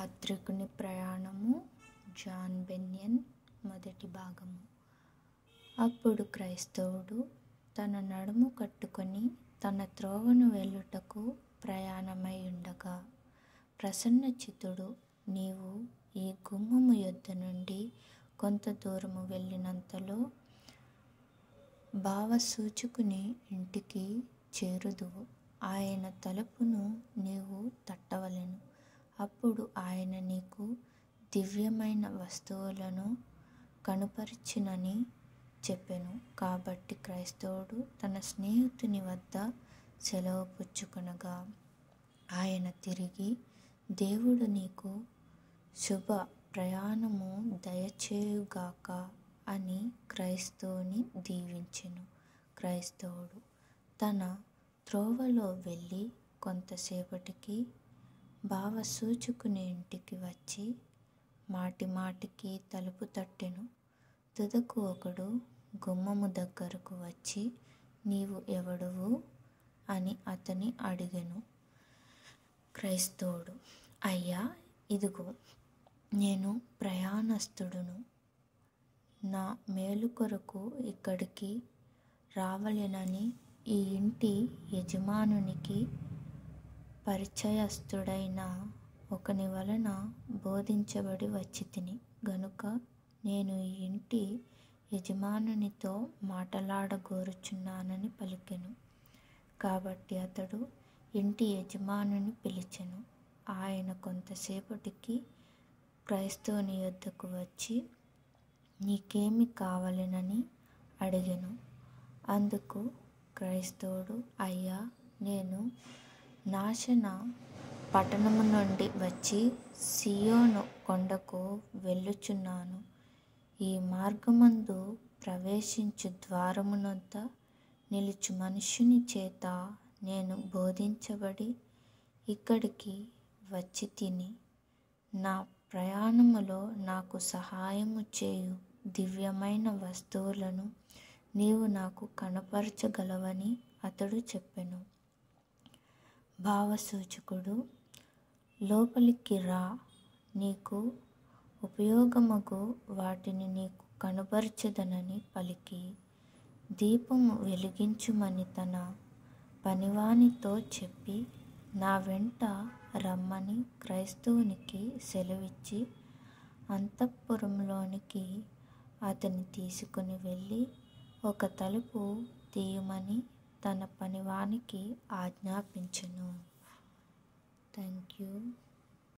యాత్రికుని ప్రయాణము జాన్ బెన్యన్ మొదటి భాగము. అప్పుడు క్రైస్తవుడు తన నడుము కట్టుకొని తన త్రోవను వెళ్ళుటకు ప్రయాణమై ఉండగా, ప్రసన్నచిత్తుడు, నీవు ఈ గుమ్మము యొద్ద నుండి కొంత దూరము వెళ్ళినంతలో భావసూచకుని ఇంటికి చేరుదువు. ఆయన తలుపును నీవు తట్టవలెను. అప్పుడు ఆయన నీకు దివ్యమైన వస్తువులను కనుపరిచినని చెప్పెను. కాబట్టి క్రైస్తవుడు తన స్నేహితుని వద్ద సెలవు పుచ్చుకొనగా, ఆయన తిరిగి, దేవుడు నీకు శుభ ప్రయాణము దయచేయుగాక అని క్రైస్తవుని దీవించెను. క్రైస్తవుడు తన త్రోవలో వెళ్ళి కొంతసేపటికి భావసూచకుని ఇంటికి వచ్చి మాటిమాటికి తలుపు తట్టెను. తుదకు ఒకడు గుమ్మము దగ్గరకు వచ్చి, నీవు ఎవడువు అని అతని అడిగెను. క్రైస్తవుడు, అయ్యా, ఇదిగో నేను ప్రయాణస్తుడును. నా మేలు కొరకు ఇక్కడికి రావలెనని ఈ ఇంటి యజమానునికి పరిచయస్తుడైన ఒకని వలన బోధించబడి వచ్చితిని గనుక నేను ఈ ఇంటి యజమానునితో మాటలాడగోరుచున్నానని పలికెను. కాబట్టి అతడు ఇంటి యజమానుని పిలిచెను. ఆయన కొంతసేపటికి క్రైస్తవుని యొద్దకు వచ్చి, నీకేమి కావలెనని అడిగెను. అందుకు క్రైస్తవుడు, అయ్యా, నేను నాశన పట్టణము నుండి వచ్చి సియోను కొండకు వెళ్ళుచున్నాను. ఈ మార్గమందు ప్రవేశించు ద్వారమునొద్ద నిలుచు మనుష్యుని చేత నేను బోధించబడి ఇక్కడికి వచ్చి తిని, నా ప్రయాణములో నాకు సహాయము చేయు దివ్యమైన వస్తువులను నీవు నాకు కనపరచగలవని అతడు చెప్పెను. భావసూచకుడు, లోపలికి రా, నీకు ఉపయోగమగు వాటిని నీకు కనబరచెదనని పలికి, దీపము వెలిగించుమని తన పనివానితో చెప్పి, నా వెంట రమ్మని క్రైస్తవునికి సెలవిచ్చి అంతఃపురంలోనికి అతని తీసుకుని వెళ్ళి ఒక తలుపు తీయమని తన పనివానికి ఆజ్ఞాపించెను. Thank you.